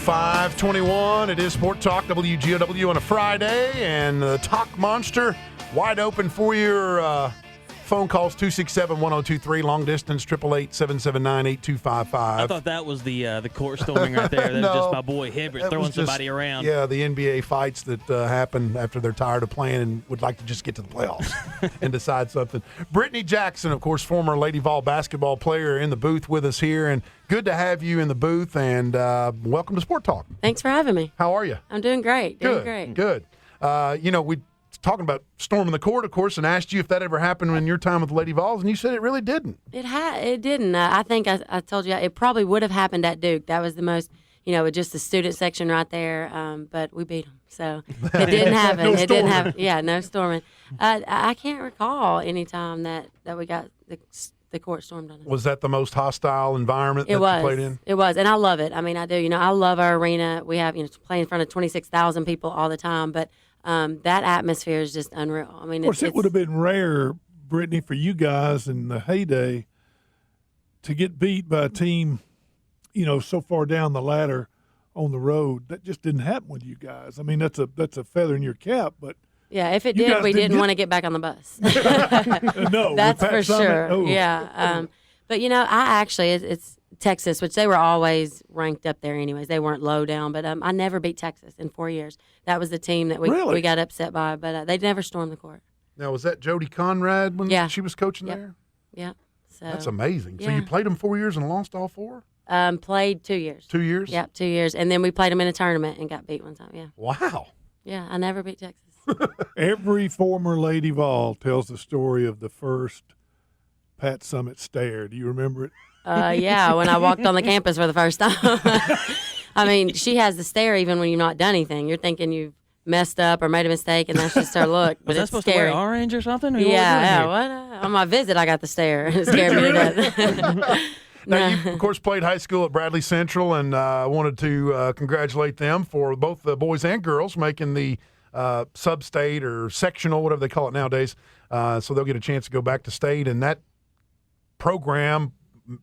5:21. It is Sport Talk WGOW on a Friday, and the Talk Monster wide open for your phone calls 267-1023, long distance 888-779-8255. I thought that was the court storming right there. That was just my boy Hibbert throwing somebody around. Yeah, the NBA fights that happen after they're tired of playing and would like to just get to the playoffs and decide something. Brittany Jackson, of course, former Lady Vol basketball player, in the booth with us here, and good to have you in the booth, and welcome to Sport Talk. Thanks for having me. How are you? I'm doing great. Good. We talking about storming the court, of course, and asked you if that ever happened in your time with the Lady Vols, and you said it really didn't. It didn't. I think I told you it probably would have happened at Duke. That was the most, with just the student section right there. But we beat them, so it didn't happen. No didn't happen. Yeah, no storming. I can't recall any time that we got the court stormed on us. Was that the most hostile environment that you played in? It was, and I love it. I mean, I do. I love our arena. We have, play in front of 26,000 people all the time, but that atmosphere is just unreal. I mean, of course, it would have been rare, Brittany, for you guys in the heyday to get beat by a team, so far down the ladder on the road. That just didn't happen with you guys. I mean, that's a feather in your cap, but yeah, if it did, we didn't want to get back on the bus. No, that's for sure. Oh. Yeah, but it's Texas, which they were always ranked up there anyways. They weren't low down, but I never beat Texas in 4 years. That was the team that we got upset by, but they never stormed the court. Now, was that Jody Conrad when she was coaching there? Yeah. So that's amazing. So you played them 4 years and lost all four? Played 2 years. 2 years? Yep, 2 years. And then we played them in a tournament and got beat one time, yeah. Wow. Yeah, I never beat Texas. Every former Lady Vol tells the story of the first Pat Summitt stare. Do you remember it? Yeah, when I walked on the campus for the first time. I mean, she has the stare even when you've not done anything. You're thinking you've messed up or made a mistake, and that's just her look. But was that it's supposed scary. to wear orange or something? Or Yeah. What? On my visit, I got the stare. It scared me to death. Now, you, of course, played high school at Bradley Central, and I wanted to congratulate them for both the boys and girls making the sub-state or sectional, whatever they call it nowadays. So they'll get a chance to go back to state. And that program,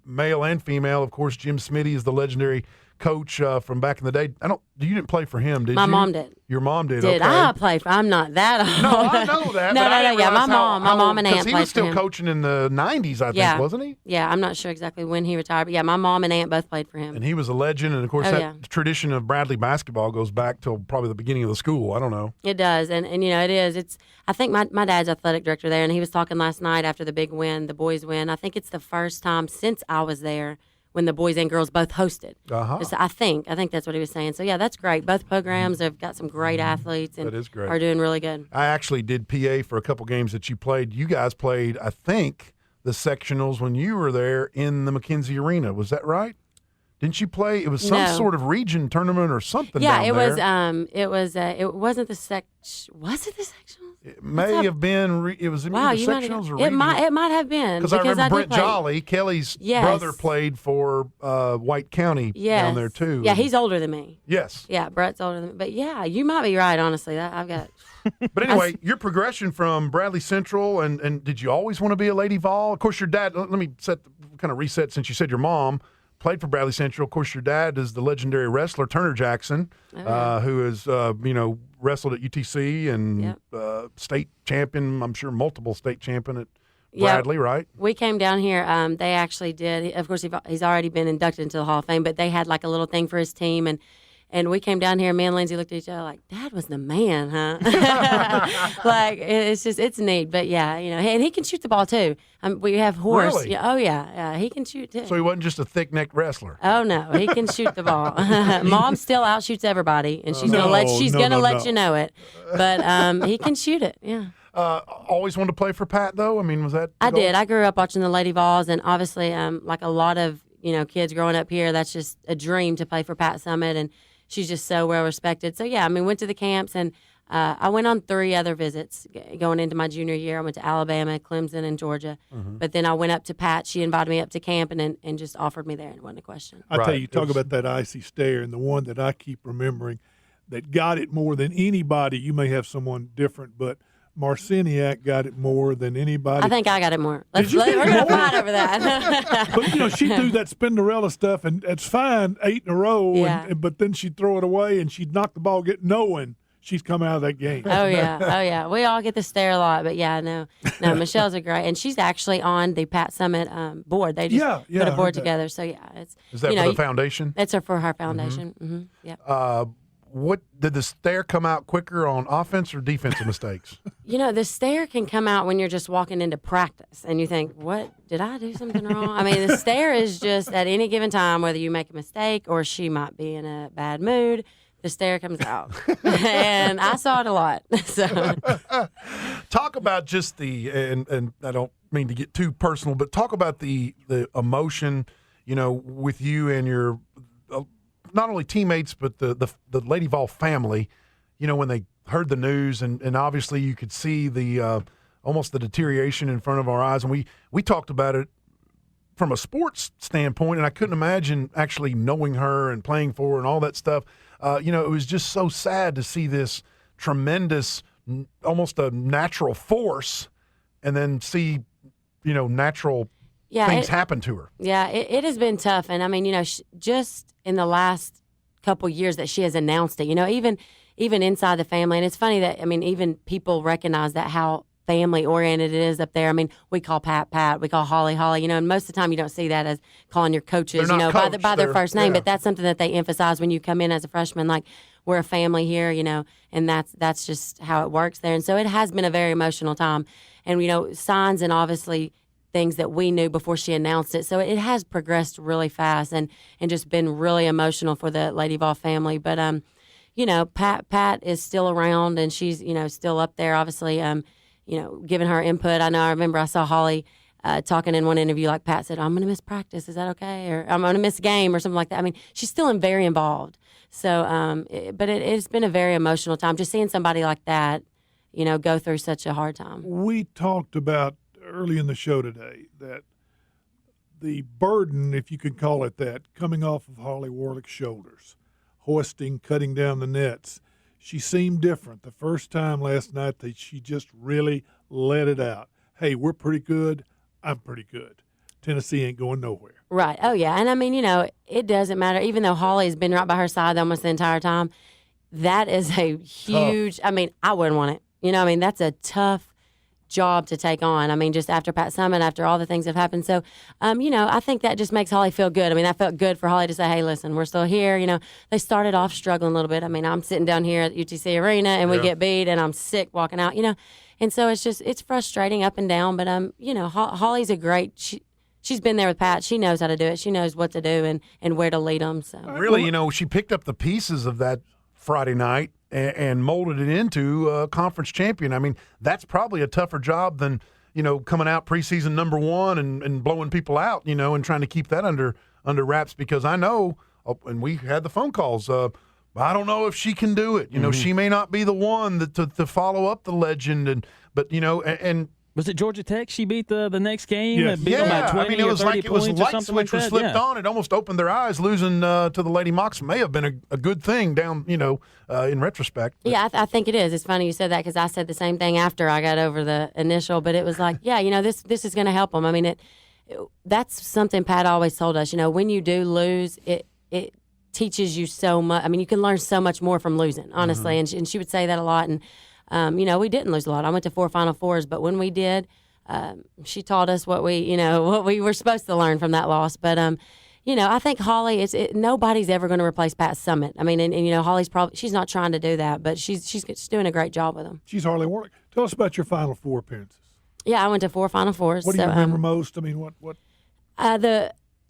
male and female, of course, Jim Smitty is the legendary coach from back in the day. You didn't play for him, did you? My mom did. Your mom did. Did okay. I play for? I'm not that old. No, I know that. No. Yeah, my mom and aunt because he played was still for him. coaching in the 90s, I think, wasn't he? Yeah, I'm not sure exactly when he retired, but yeah, my mom and aunt both played for him. And he was a legend, and of course that tradition of Bradley basketball goes back till probably the beginning of the school. I don't know. It does, and it is. I think my dad's athletic director there, and he was talking last night after the big win, the boys win. I think it's the first time since I was there when the boys and girls both hosted. I think that's what he was saying. So, yeah, that's great. Both programs have got some great athletes and that is great. Are doing really good. I actually did PA for a couple games that you played. You guys played, I think, the sectionals when you were there in the McKenzie Arena. Was that right? Didn't you play? It was some sort of region tournament or something. Yeah, down it there. was. It wasn't the Was it the sectionals? It may have been. It was wow, either sectionals or regional. It might have been because I remember Brent Jolly, Kelly's brother, played for White County down there too. Yeah, he's older than me. Yes. Yeah, Brett's older than me. But yeah, you might be right. Honestly, I've got. But anyway, your progression from Bradley Central, and did you always want to be a Lady Vol? Of course, your dad. Let me kind of reset since you said your mom played for Bradley Central. Of course, your dad is the legendary wrestler Turner Jackson, who has wrestled at UTC and state champion. I'm sure multiple state champion at Bradley, right? We came down here. They actually did. Of course, he's already been inducted into the Hall of Fame, but they had like a little thing for his team, and we came down here. Me and Lindsay looked at each other like, "Dad was the man, huh?" Like it's neat. But yeah, and he can shoot the ball too. We have Horace. Really? Oh yeah, he can shoot too. So he wasn't just a thick-necked wrestler. Oh no, he can shoot the ball. Mom still outshoots everybody, and she's gonna let you know it. But he can shoot it. Yeah. Always wanted to play for Pat, though. I mean, was that? I did. I grew up watching the Lady Vols, and obviously, like a lot of kids growing up here, that's just a dream to play for Pat Summitt, and she's just so well respected. So yeah, I mean, went to the camps, and I went on 3 other visits going into my junior year. I went to Alabama, Clemson, and Georgia. Mm-hmm. But then I went up to Pat. She invited me up to camp and just offered me there, and it wasn't a question. I tell you, talk about that icy stare, and the one that I keep remembering that got it more than anybody. You may have someone different, but Marciniak got it more than anybody. I think I got it more. Did you get We're it going to more? fight over that. But she threw that Spinderella stuff, and it's fine 8 in a row. Yeah. But then she'd throw it away, and she'd knock the ball, knowing she's come out of that game. Oh yeah. We all get to stare a lot, but yeah, no. Michelle's a great, and she's actually on the Pat Summit board. They just put a board together. So yeah, it's Is that for the foundation? It's for her foundation. Mm-hmm. Yeah. What did the stare come out quicker on offense or defensive mistakes? The stare can come out when you're just walking into practice and you think, what, did I do something wrong? I mean, the stare is just at any given time, whether you make a mistake or she might be in a bad mood, the stare comes out. And I saw it a lot. So Talk about just and I don't mean to get too personal, but talk about the emotion, with you and your not only teammates, but the Lady Vol family, when they heard the news, and obviously you could see the almost the deterioration in front of our eyes. And we talked about it from a sports standpoint, and I couldn't imagine actually knowing her and playing for her and all that stuff. It was just so sad to see this tremendous, almost a natural force, and then see, natural things happen to her. Yeah, it has been tough. And I mean, just in the last couple years that she has announced it, even inside the family. And it's funny that, I mean, even people recognize that how family oriented it is up there. I mean, we call Pat, we call Holly, and most of the time you don't see that as calling your coaches, by their first name, but that's something that they emphasize when you come in as a freshman, like we're a family here, and that's just how it works there. And so it has been a very emotional time, and, signs and obviously things that we knew before she announced it. So it has progressed really fast and just been really emotional for the Lady Vol family. But, Pat is still around and she's, still up there, obviously, giving her input. I remember I saw Holly talking in one interview, like Pat said, I'm going to miss practice. Is that okay? Or I'm going to miss a game or something like that. I mean, she's still very involved. So, but it's been a very emotional time just seeing somebody like that, go through such a hard time. We talked about early in the show today that the burden, if you could call it that, coming off of Holly Warlick's shoulders, hoisting, cutting down the nets. She seemed different the first time last night that she just really let it out. Hey, we're pretty good. I'm pretty good. Tennessee ain't going nowhere. Right. Oh, yeah. And I mean, it doesn't matter. Even though Holly's been right by her side almost the entire time, that is a huge, I mean, I wouldn't want it. That's a tough job to take on. I mean, just after Pat Summit, after all the things that have happened. So, I think that just makes Holly feel good. I mean, that felt good for Holly to say, hey, listen, we're still here. They started off struggling a little bit. I mean, I'm sitting down here at UTC Arena and we get beat and I'm sick walking out, And so it's frustrating up and down. But, Holly's a great, she's been there with Pat. She knows how to do it. She knows what to do and where to lead them. So really, she picked up the pieces of that Friday night and molded it into a conference champion. I mean, that's probably a tougher job than, coming out preseason number one and blowing people out, and trying to keep that under wraps, because I know, and we had the phone calls, I don't know if she can do it. She may not be the one to follow up the legend, but was it Georgia Tech? She beat the next game. Yes. Beat them by 20 it was or 30 like it was points a or light something switch like was that. flipped on. It almost opened their eyes. Losing to the Lady Mocs may have been a good thing down, in retrospect. But. Yeah, I think it is. It's funny you said that because I said the same thing after I got over the initial. But it was like, this is going to help them. I mean, that's something Pat always told us. When you do lose, it teaches you so much. I mean, you can learn so much more from losing, honestly. Mm-hmm. And she would say that a lot. And we didn't lose a lot. I went to 4 Final Fours, but when we did. She taught us what we were supposed to learn from that loss. But, I think Holly, nobody's ever going to replace Pat Summit. I mean, and Holly's she's not trying to do that, but she's doing a great job with them. She's Holly Warlick. Tell us about your Final Four appearances. Yeah, I went to 4 Final Fours. What do you remember most? I mean, what?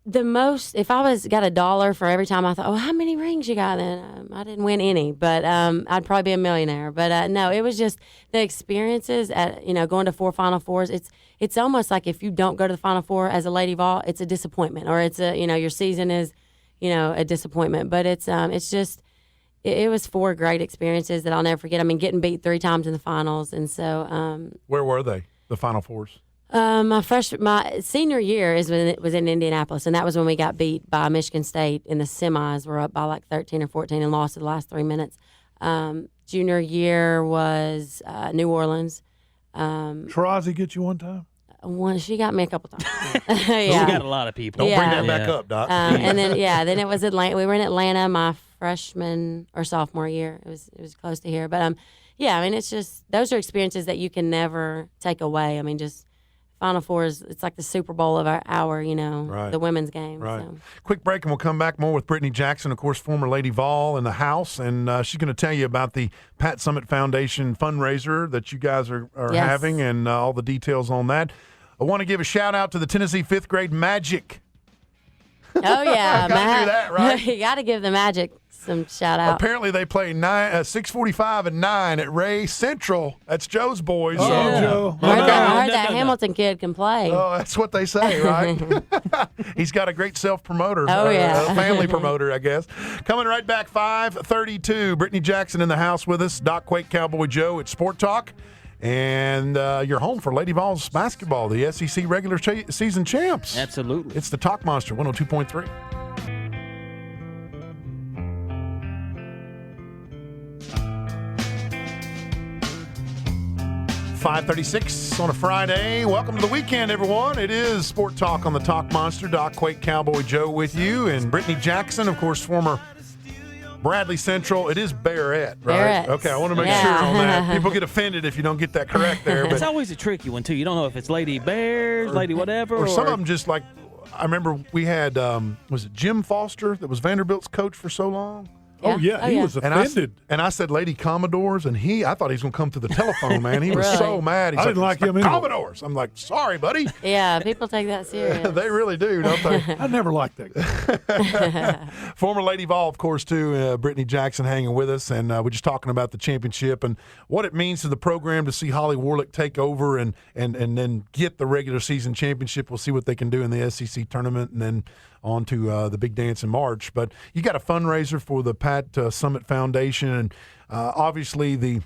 The most, if I got $1 for every time I thought, how many rings you got then? I didn't win any, but I'd probably be a millionaire. But no, it was just the experiences at, going to 4 Final Fours. It's almost like if you don't go to the Final Four as a Lady Vol, it's a disappointment, or it's your season is, a disappointment. But it's just, it was 4 great experiences that I'll never forget. I mean, getting beat 3 times in the finals. And so. Where were they, the Final Fours? My senior year is when it was in Indianapolis, and that was when we got beat by Michigan State in the semis. We're up by like 13 or 14 and lost the last 3 minutes. Junior year was New Orleans. Tarazi get you one time? She got me a couple times. She Yeah. got a lot of people. Don't bring Yeah. that back up, Doc. And then it was Atlanta. We were in Atlanta my freshman or sophomore year. It was close to here, but yeah. I mean, it's just those are experiences that you can never take away. I mean, just Final Four it's like the Super Bowl of our hour, Right. the women's game. Right. So. Quick break, and we'll come back more with Brittany Jackson, of course, former Lady Vol in the house, and she's going to tell you about the Pat Summitt Foundation fundraiser that you guys are Yes. having and all the details on that. I want to give a shout-out to the Tennessee fifth grade Magic. Oh yeah, Gotta do that, right? You got to give the Magic some shout out. Apparently, they play 6:45 and 9 at Ray Central. That's Joe's boys. Oh, Yeah. Joe. I heard No. that Hamilton kid can play. Oh, that's what they say, right? He's got a great self-promoter. Oh, yeah. Family promoter, I guess. Coming right back, 5:32. Brittany Jackson in the house with us. Doc Quake, Cowboy Joe at Sport Talk. And you're home for Lady Vols basketball, the SEC regular season champs. Absolutely. It's the Talk Monster, 102.3. $5:36 on a Friday. Welcome to the weekend, everyone. It is Sport Talk on the Talk Monster. Doc Quake, Cowboy Joe with you. And Brittany Jackson, of course, former Bradley Central. It is Barrett, right? Barrett. Okay, I want to make Yeah. sure on that. People get offended if you don't get that correct there. It's But always a tricky one, too. You don't know if it's Lady Bears, Lady whatever. or some of them just like, I remember we had, was it Jim Foster that was Vanderbilt's coach for so long? Oh, yeah. He was And offended. I said Lady Commodores, and I thought he was going to come to the telephone, man. He was Really? so mad. He's I didn't like him anyway. Commodores. I'm like, sorry, buddy. Yeah, people take that serious. They really do, don't they? I never liked that guy. Former Lady Vol, of course, too. Brittany Jackson hanging with us, and we're just talking about the championship and what it means to the program to see Holly Warlick take over and then get the regular season championship. We'll see what they can do in the SEC tournament, and then on to the big dance in March. But you got a fundraiser for the Pat Summitt Foundation, and obviously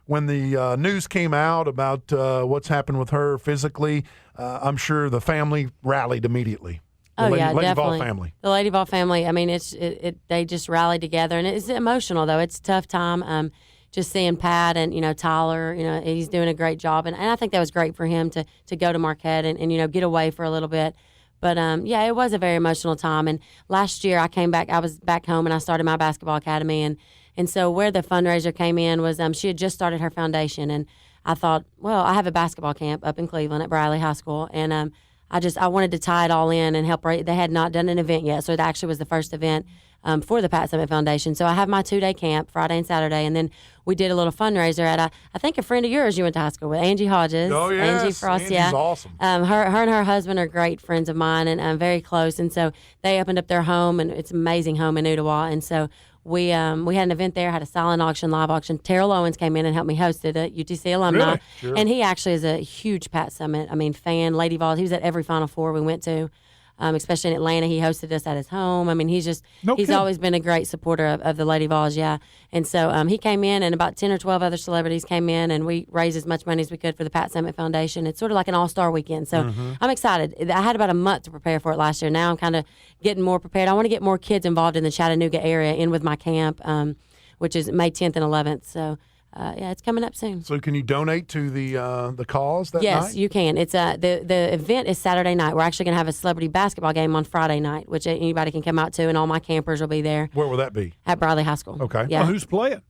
when the news came out about what's happened with her physically, I'm sure the family rallied immediately. The Lady Vol definitely. family. The Lady Vol family. I mean, they just rallied together, and it's emotional though. It's a tough time. Just seeing Pat and Tyler. He's doing a great job, and I think that was great for him to go to Marquette and get away for a little bit. But, yeah, it was a very emotional time. And last year I was back home and I started my basketball academy. And so where the fundraiser came in was she had just started her foundation. And I thought, well, I have a basketball camp up in Cleveland at Briley High School. And I wanted to tie it all in and help. They had not done an event yet. So it actually was the first event for the Pat Summitt Foundation. So I have my 2-day camp, Friday and Saturday. And then we did a little fundraiser at, I think, a friend of yours you went to high school with, Angie Hodges. Oh, yes. Angie Frost, Angie's yeah. awesome. Her and her husband are great friends of mine and very close. And so they opened up their home, and it's an amazing home in Ottawa. And so we had an event there, had a silent auction, live auction. Terrell Owens came in and helped me host it, a UTC alumni. Really? Sure. And he actually is a huge Pat Summitt, fan, Lady Vols. He was at every Final Four we went to. Especially in Atlanta, he hosted us at his home. I mean, he's kidding. always been a great supporter of the Lady Vols, yeah. And so he came in, and about 10 or 12 other celebrities came in, and we raised as much money as we could for the Pat Summitt Foundation. It's sort of like an all-star weekend. So I'm excited. I had about a month to prepare for it last year. Now I'm kind of getting more prepared. I want to get more kids involved in the Chattanooga area in with my camp, which is May 10th and 11th. So yeah, it's coming up soon. So can you donate to the cause that night? Yes, you can. It's the event is Saturday night. We're actually going to have a celebrity basketball game on Friday night, which anybody can come out to, and all my campers will be there Where will that be? at Briley High School. Okay. Yeah. Well, who's playing?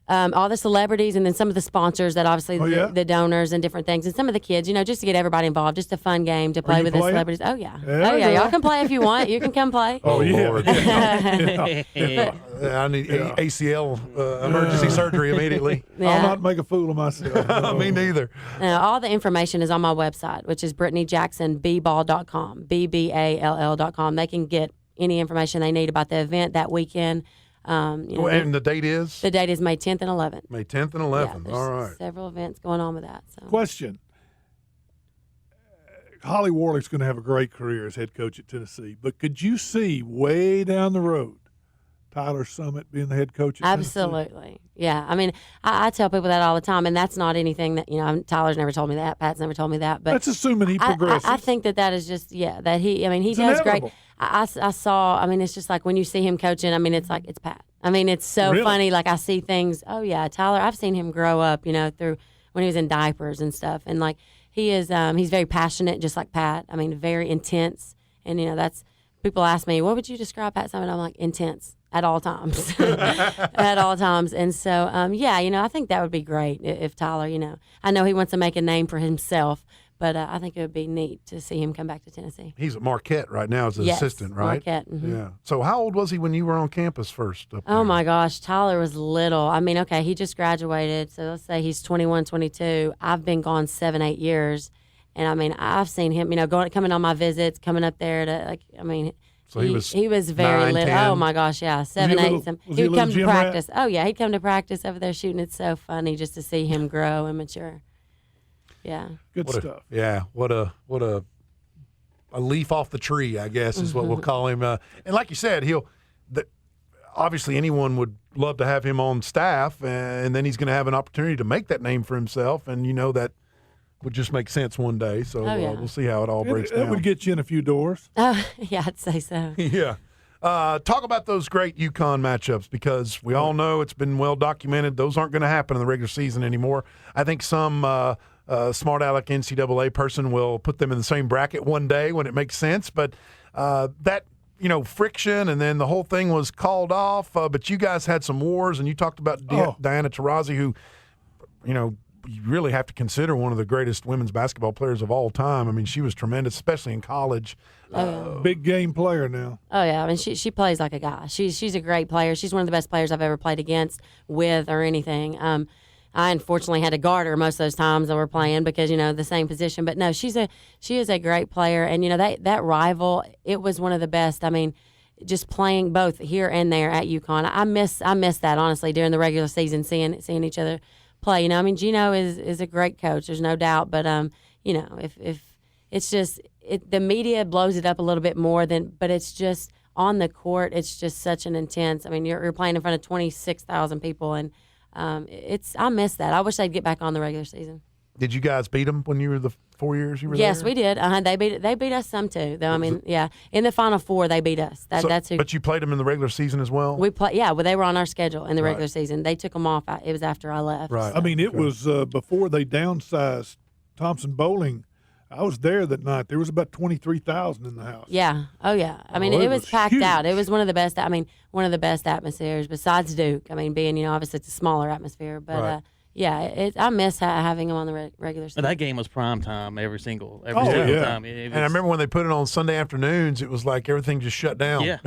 All the celebrities, and then some of the sponsors that obviously yeah? the donors and different things, and some of the kids, just to get everybody involved. Just a fun game to play you with the playing? celebrities. Oh yeah, Yeah, oh yeah. girl. Y'all can play if you want. You can come play. Oh, yeah. Lord. I need ACL emergency surgery immediately. Yeah. I'll not make a fool of myself. Me neither. All the information is on my website, which is BrittanyJacksonBall.com, BBALL.com. They can get any information they need about the event that weekend. And the date is? The date is May 10th and 11th. May 10th and Yeah, 11th. there's All right. several events going on with that. So. Question. Holly Warlick's going to have a great career as head coach at Tennessee, but could you see way down the road Tyler Summitt being the head coach at Tennessee? Absolutely. Yeah. I mean, I tell people that all the time, and that's not anything that, Tyler's never told me that. Pat's never told me that. But That's assuming he progresses. I think that is just, that he It's does great. inevitable. I saw, it's just like when you see him coaching, it's like, it's Pat. It's so Really? funny. Like I see things, oh yeah, Tyler, I've seen him grow up, through when he was in diapers and stuff. And like he is, he's very passionate, just like Pat. I mean, very intense. And that's people ask me, what would you describe Pat Summitt? I'm like intense at all times, at all times. And so, I think that would be great if Tyler, I know he wants to make a name for himself. But I think it would be neat to see him come back to Tennessee. He's at Marquette right now as an assistant, right? Marquette. Mm-hmm. Yeah. So how old was he when you were on campus first? Oh, my gosh. Tyler was little. I mean, okay, he just graduated. So let's say he's 21, 22. I've been gone 7-8 years. And, I mean, I've seen him, coming on my visits, coming up there to, so he was very 9, little. 10. Oh, my gosh, yeah, 7, 8. He would come to practice. Oh, yeah, he'd come to practice over there shooting. It's so funny just to see him grow and mature. Yeah. Good stuff. What a leaf off the tree, I guess, is what we'll call him. And like you said, obviously anyone would love to have him on staff, and then he's going to have an opportunity to make that name for himself, and that would just make sense one day. So we'll see how it all breaks down. That would get you in a few doors. Yeah, I'd say so. Yeah. Talk about those great UConn matchups, because we all know it's been well documented. Those aren't going to happen in the regular season anymore. I think some smart aleck NCAA person will put them in the same bracket one day when it makes sense. But that friction, and then the whole thing was called off. But you guys had some wars, and you talked about Diana Taurasi, who you really have to consider one of the greatest women's basketball players of all time. I mean, she was tremendous, especially in college. Big game player now. Oh, yeah. I mean, she plays like a guy. She's a great player. She's one of the best players I've ever played against, with, or anything. I unfortunately had to guard her most of those times that we're playing because, the same position. But no, she is a great player. And, that rival, it was one of the best. I mean, just playing both here and there at UConn. I miss that, honestly, during the regular season, seeing each other play. I mean, Gino is a great coach. There's no doubt. But, if it's just the media blows it up a little bit more but it's just on the court. It's just such an intense. I mean, you're playing in front of 26,000 people, and I miss that. I wish they'd get back on the regular season. Did you guys beat them when you were the 4 years you were there? Yes, there? we did. They beat us some too, though. I mean, yeah, in the Final Four they beat us. That's who. But you played them in the regular season as well. Well, they were on our schedule in the regular season. They took them off. It was after I left. Right. So. I mean, it was before they downsized Thompson Bowling. I was there that night. There was about 23,000 in the house. Yeah. Oh, yeah. I mean, it was packed huge. out. It was one of the best. I mean, one of the best atmospheres besides Duke. I mean, being obviously it's a smaller atmosphere, but I miss having them on the regular season. That game was prime time every single time. And I remember when they put it on Sunday afternoons, it was like everything just shut down. Yeah,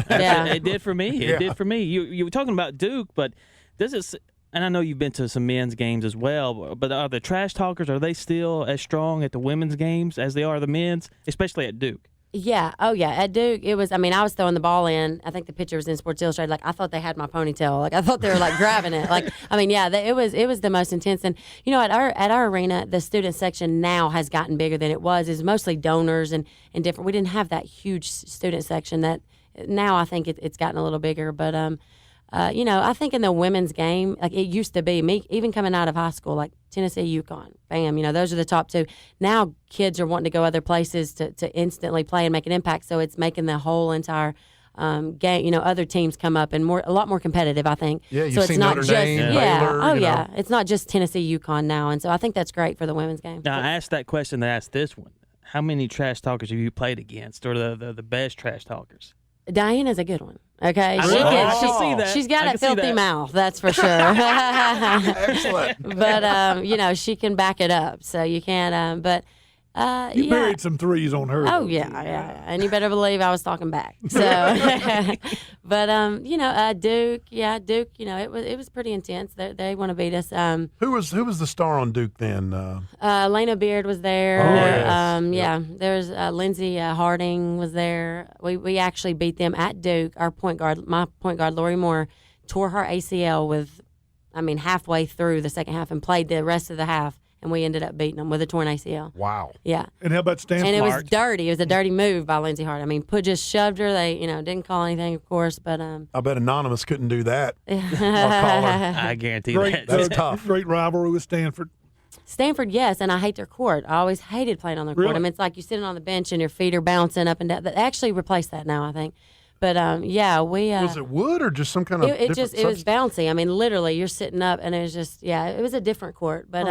it did for me. It did for me. You were talking about Duke, but this is. And I know you've been to some men's games as well, but are the trash talkers, are they still as strong at the women's games as they are the men's, especially at Duke? Yeah. Oh, yeah. At Duke, it was, I was throwing the ball in. I think the picture was in Sports Illustrated. Like, I thought they had my ponytail. Like, I thought they were, grabbing it. Like, it was the most intense. And, at our arena, the student section now has gotten bigger than it was. It's mostly donors and different. We didn't have that huge student section that now I think it's gotten a little bigger. But, I think in the women's game, like it used to be, me even coming out of high school, like Tennessee, UConn, bam, those are the top two. Now kids are wanting to go other places to instantly play and make an impact. So it's making the whole entire game, other teams come up and a lot more competitive, I think. Yeah, you've so it's seen not Notre just, Dame, yeah, Baylor, oh yeah, it's not just Tennessee, UConn now, and so I think that's great for the women's game. Now I asked that question to ask this one: how many trash talkers have you played against, or the best trash talkers? Diana's a good one. Okay, I can see that. She's got a filthy mouth, that's for sure. Excellent. But she can back it up, so you can't. You buried some threes on her. Oh yeah, and you better believe I was talking back. So, but Duke, it was pretty intense. They want to beat us. Who was the star on Duke then? Lena Beard was there. Oh, yes. There's Lindsey Harding was there. We actually beat them at Duke. Our my point guard, Lori Moore, tore her ACL halfway through the second half and played the rest of the half. And we ended up beating them with a torn ACL. Wow. Yeah. And how about Stanford? And it was dirty. It was a dirty move by Lindsey Harding. Just shoved her. They, didn't call anything, of course, but I bet Anonymous couldn't do that. Or call her. I guarantee that. That's tough. Great rivalry with Stanford. Stanford, yes, and I hate their court. I always hated playing on their court. Really? It's like you're sitting on the bench and your feet are bouncing up and down. They actually replaced that now, I think. But we was it wood or just some kind of it was bouncy. Literally, you're sitting up and it was just it was a different court. But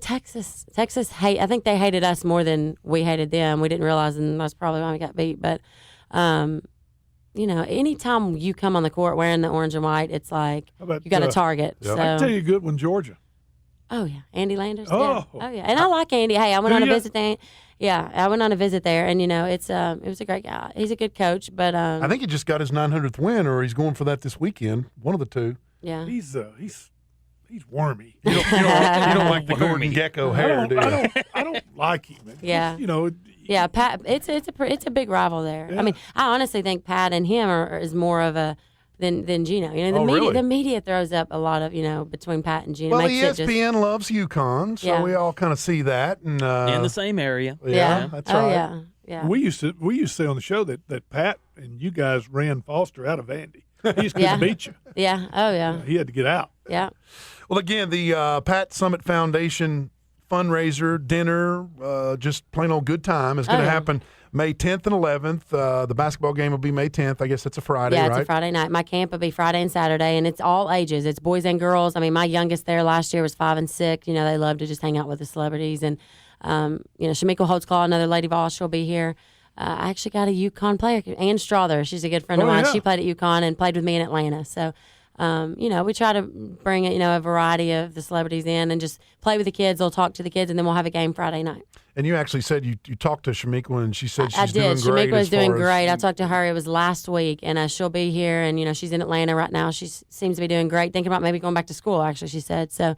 Texas I think they hated us more than we hated them. We didn't realize, and that's probably why we got beat. But, anytime you come on the court wearing the orange and white, it's like you got a target. Yeah. So. I can tell you a good one, Georgia. Oh yeah, Andy Landers. Oh. Yeah. And I like Andy. Hey, I went on a visit there. Yeah, I went on a visit there, and it was a great guy. He's a good coach, but I think he just got his 900th win, or he's going for that this weekend. One of the two. yeah, He's wormy. You don't like the Gordon Gecko hair, do you? I don't like him. Yeah. Yeah, Pat. It's a big rival there. Yeah. I mean, I honestly think Pat and him is more of a than Gino. Really? The media throws up a lot of between Pat and Gino. Well, makes ESPN loves UConn, so Yeah. we all kind of see that. And in the same area. yeah, that's right. Yeah. We used to say on the show that Pat and you guys ran Foster out of Andy. He just couldn't Yeah. beat you. Yeah. Oh yeah. He had to get out. Yeah. Well, again, the Pat Summit Foundation fundraiser dinner, just plain old good time, is going to yeah. happen May 10th and 11th. The basketball game will be May 10th. I guess that's a Friday, Yeah, right? it's a Friday night. My camp will be Friday and Saturday, and it's all ages. It's boys and girls. I mean, my youngest there last year was 5 and 6. They love to just hang out with the celebrities. And, Shamika Holtzclaw, another Lady Vol, she'll be here. I actually got a UConn player, Ann Strother. She's a good friend of mine. Yeah. She played at UConn and played with me in Atlanta. So, we try to bring a variety of the celebrities in and just play with the kids. They'll talk to the kids, and then we'll have a game Friday night. And you actually said you talked to Shamika, and she said she's I did. doing great. Shamika is as far doing as- great. I talked to her. It was last week, and she'll be here. And she's in Atlanta right now. She seems to be doing great. Thinking about maybe going back to school. Actually, she said so.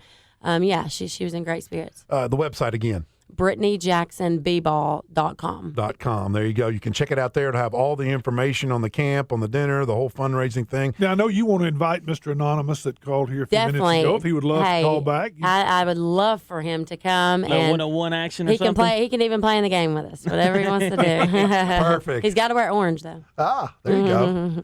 She was in great spirits. The website again. BrittanyJacksonBball.com. There you go. You can check it out there to have all the information on the camp, on the dinner, the whole fundraising thing. Now, I know you want to invite Mr. Anonymous that called here a few Definitely. minutes ago. If he would love Hey, to call back. I would love for him to come and 101 action or he can something. play. He can even play in the game with us. Whatever he wants to do. Perfect. He's got to wear orange though. There you go.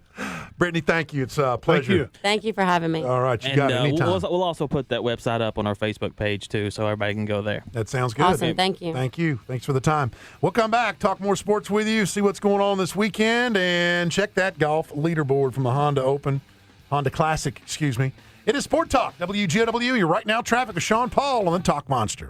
Brittany, thank you. It's a pleasure. Thank you. Thank you for having me. All right, you And got it anytime. we'll also put that website up on our Facebook page too, so everybody can go there. That sounds good. Awesome. Thank you. Thank you. Thanks for the time. We'll come back, talk more sports with you, see what's going on this weekend, and check that golf leaderboard from the Honda Classic, excuse me. It is Sport Talk, WGW. You're right now traffic with Sean Paul on the Talk Monster.